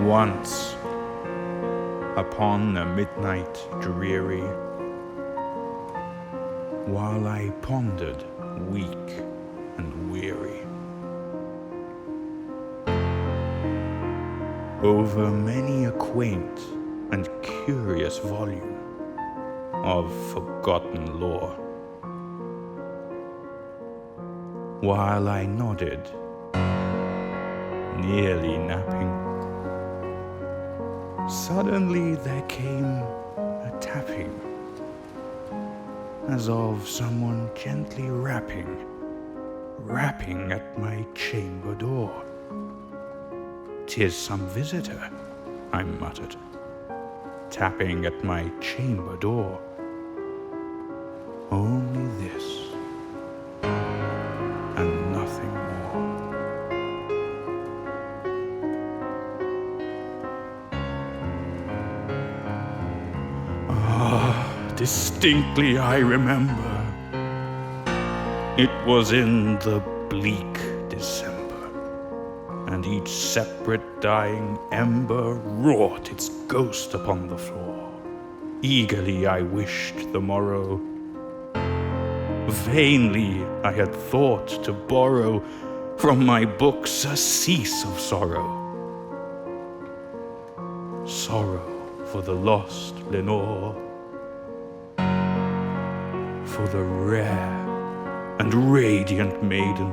Once, upon a midnight dreary, while I pondered, weak and weary, over many a quaint and curious volume of forgotten lore, while I nodded, nearly napping, suddenly there came a tapping, as of someone gently rapping at my chamber door. "'Tis some visitor," I muttered, tapping at my chamber door. Only this, and nothing more. Distinctly I remember, it was in the bleak December, and each separate dying ember wrought its ghost upon the floor. Eagerly I wished the morrow. Vainly I had thought to borrow from my books surcease of sorrow. Sorrow for the lost Lenore, for the rare and radiant maiden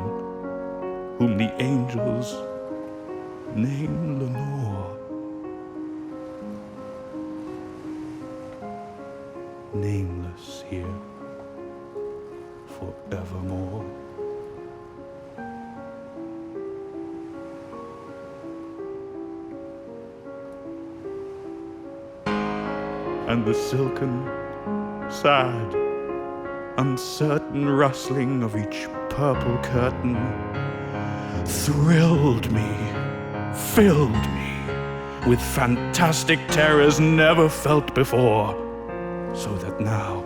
whom the angels name Lenore. Nameless here forevermore. And the silken, sad, uncertain rustling of each purple curtain thrilled me, filled me with fantastic terrors never felt before, so that now,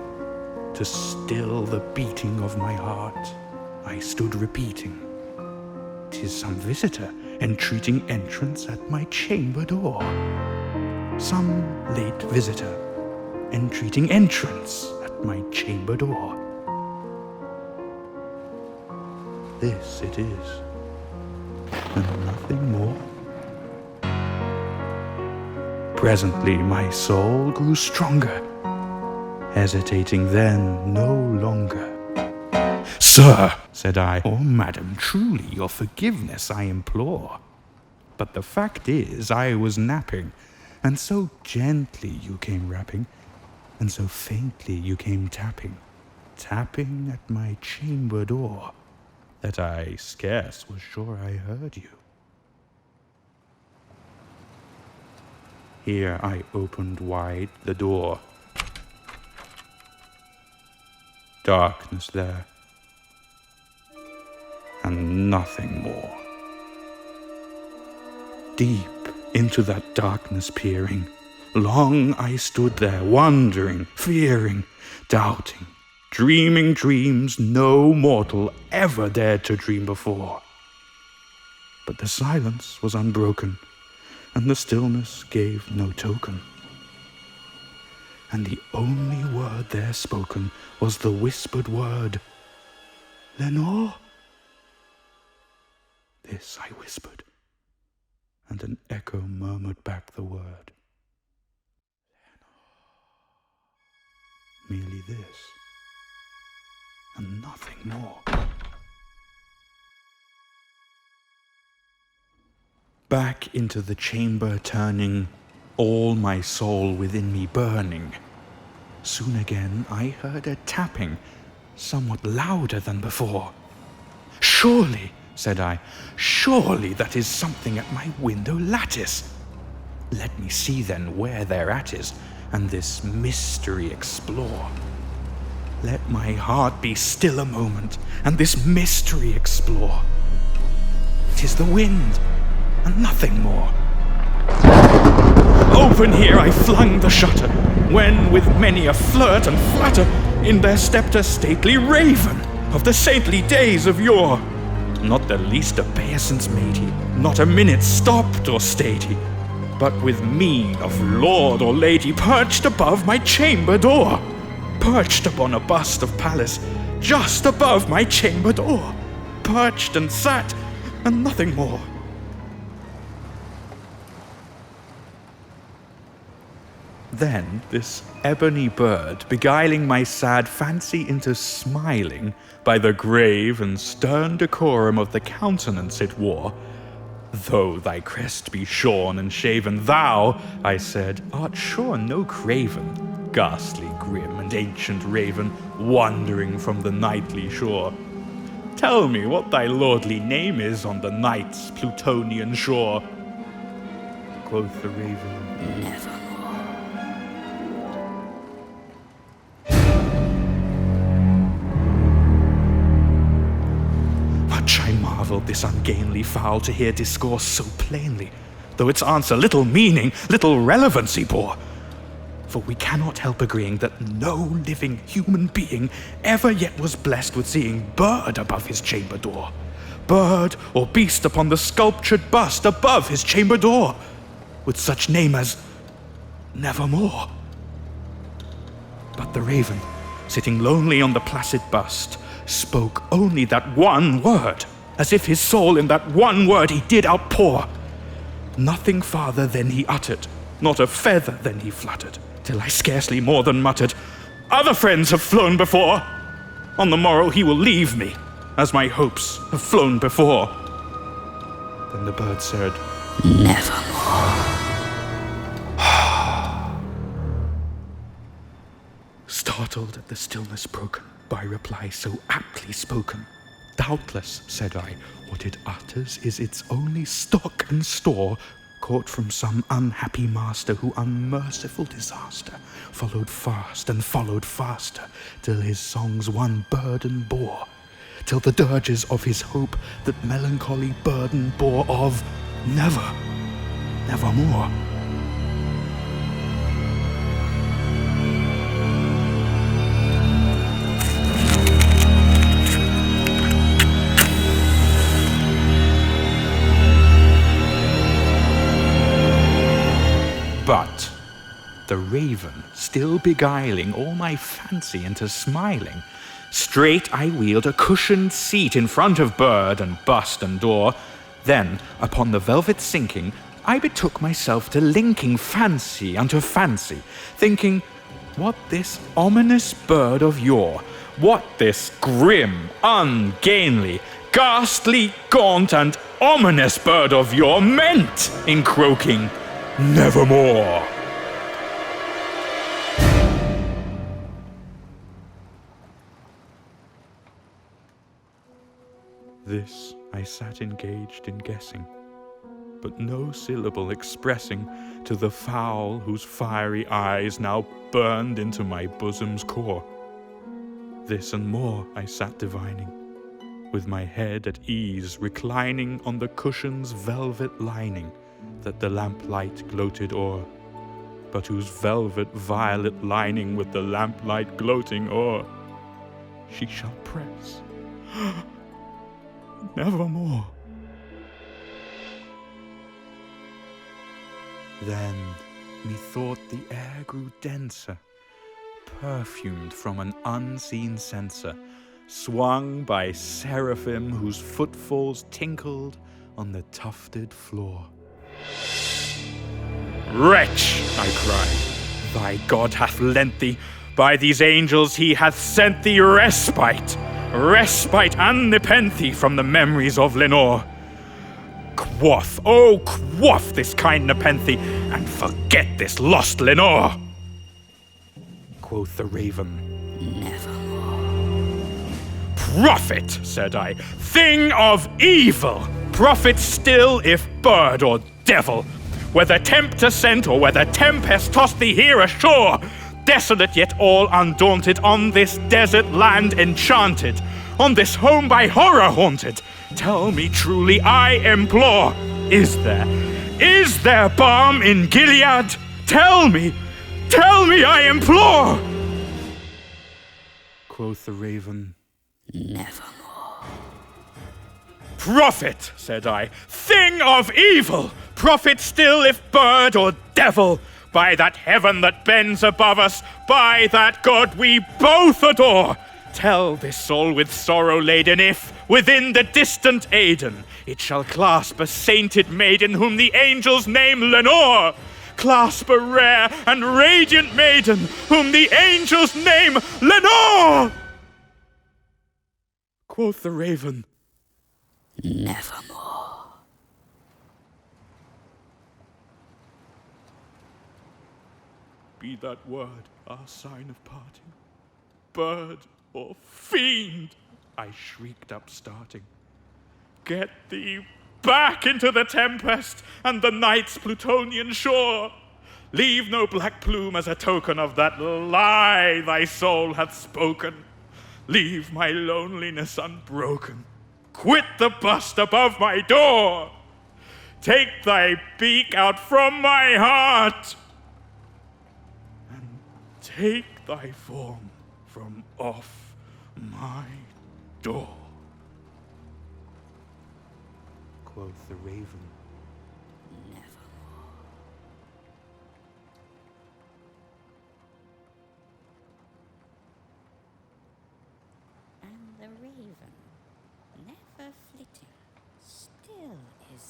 to still the beating of my heart, I stood repeating, "'Tis some visitor entreating entrance at my chamber door. Some late visitor entreating entrance at my chamber door. This it is, and nothing more." Presently my soul grew stronger, hesitating then no longer. "Sir," said I, "or madam, truly your forgiveness I implore. But the fact is I was napping, and so gently you came rapping, and so faintly you came tapping at my chamber door, that I scarce was sure I heard you." Here I opened wide the door. Darkness there, and nothing more. Deep into that darkness peering, long I stood there, wondering, fearing, doubting, dreaming dreams no mortal ever dared to dream before. But the silence was unbroken, and the stillness gave no token. And the only word there spoken was the whispered word, "Lenore?" This I whispered, and an echo murmured back the word, "Lenore." Merely this, and nothing more. Back into the chamber turning, all my soul within me burning. Soon again I heard a tapping, somewhat louder than before. "Surely," said I, "surely that is something at my window lattice. Let me see then where thereat is, and this mystery explore. Let my heart be still a moment, and this mystery explore. 'Tis the wind, and nothing more." Open here I flung the shutter, when with many a flirt and flutter in there stepped a stately raven of the saintly days of yore. Not the least obeisance made he, not a minute stopped or stayed he, but with mien of lord or lady perched above my chamber door, perched upon a bust of Pallas, just above my chamber door, perched and sat, and nothing more. Then this ebony bird, beguiling my sad fancy into smiling by the grave and stern decorum of the countenance it wore, "Though thy crest be shorn and shaven, thou," I said, "art sure no craven, ghastly, grim, and ancient raven, wandering from the nightly shore. Tell me what thy lordly name is on the night's Plutonian shore." Quoth the raven, "Nevermore." Much I marvelled this ungainly fowl to hear discourse so plainly, though its answer little meaning, little relevancy bore. For we cannot help agreeing that no living human being ever yet was blessed with seeing bird above his chamber door, bird or beast upon the sculptured bust above his chamber door, with such name as Nevermore. But the raven, sitting lonely on the placid bust, spoke only that one word, as if his soul in that one word he did outpour. Nothing farther than he uttered, not a feather than he fluttered, till I scarcely more than muttered, "Other friends have flown before. On the morrow he will leave me, as my hopes have flown before." Then the bird said, "Nevermore." Startled at the stillness broken by reply so aptly spoken, "Doubtless," said I, "what it utters is its only stock and store, caught from some unhappy master who unmerciful disaster followed fast and followed faster, till his songs one burden bore, till the dirges of his hope that melancholy burden bore of nevermore." But the raven, still beguiling all my fancy into smiling, straight I wheeled a cushioned seat in front of bird and bust and door. Then, upon the velvet sinking, I betook myself to linking fancy unto fancy, thinking, what this ominous bird of yore, what this grim, ungainly, ghastly, gaunt, and ominous bird of yore meant in croaking, "Nevermore." This I sat engaged in guessing, but no syllable expressing to the fowl whose fiery eyes now burned into my bosom's core. This and more I sat divining, with my head at ease reclining on the cushion's velvet lining, that the lamplight gloated o'er, but whose velvet violet lining with the lamplight gloating o'er she shall press nevermore. Then methought the air grew denser, perfumed from an unseen censer, swung by seraphim whose footfalls tinkled on the tufted floor. "Wretch," I cried, "thy God hath lent thee, by these angels he hath sent thee respite, respite and nepenthe from the memories of Lenore. Quaff, oh quaff this kind nepenthe, and forget this lost Lenore." Quoth the raven, "Nevermore." "Prophet," said I, "thing of evil, prophet still if bird or devil, whether tempter sent or whether tempest tossed thee here ashore, desolate yet all undaunted, on this desert land enchanted, on this home by horror haunted, tell me truly, I implore, is there balm in Gilead? Tell me, I implore." Quoth the raven, "Nevermore." "Prophet," said I, "thing of evil, prophet still if bird or devil, by that heaven that bends above us, by that God we both adore. Tell this soul with sorrow laden if, within the distant Aidenn, it shall clasp a sainted maiden whom the angels name Lenore. Clasp a rare and radiant maiden whom the angels name Lenore! Quoth the raven, Nevermore. Be that word our sign of parting, bird or fiend, I shrieked up starting. Get thee back into the tempest and the night's Plutonian shore. Leave no black plume as a token of that lie thy soul hath spoken. Leave my loneliness unbroken. Quit the bust above my door. Take thy beak out from my heart, and take thy form from off my door. Quoth the raven, Nevermore. And the raven, never flitting, still is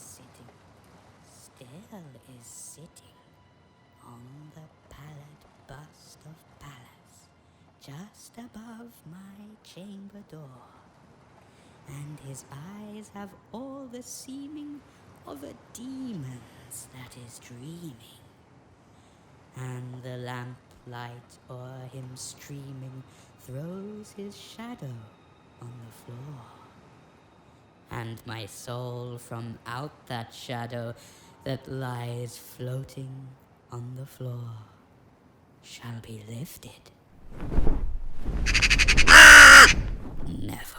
sitting on the pallid bust of Pallas, just above my chamber door. And his eyes have all the seeming of a demon's that is dreaming. And the lamplight o'er him streaming throws his shadow on the floor. And my soul from out that shadow that lies floating on the floor shall be lifted. Never.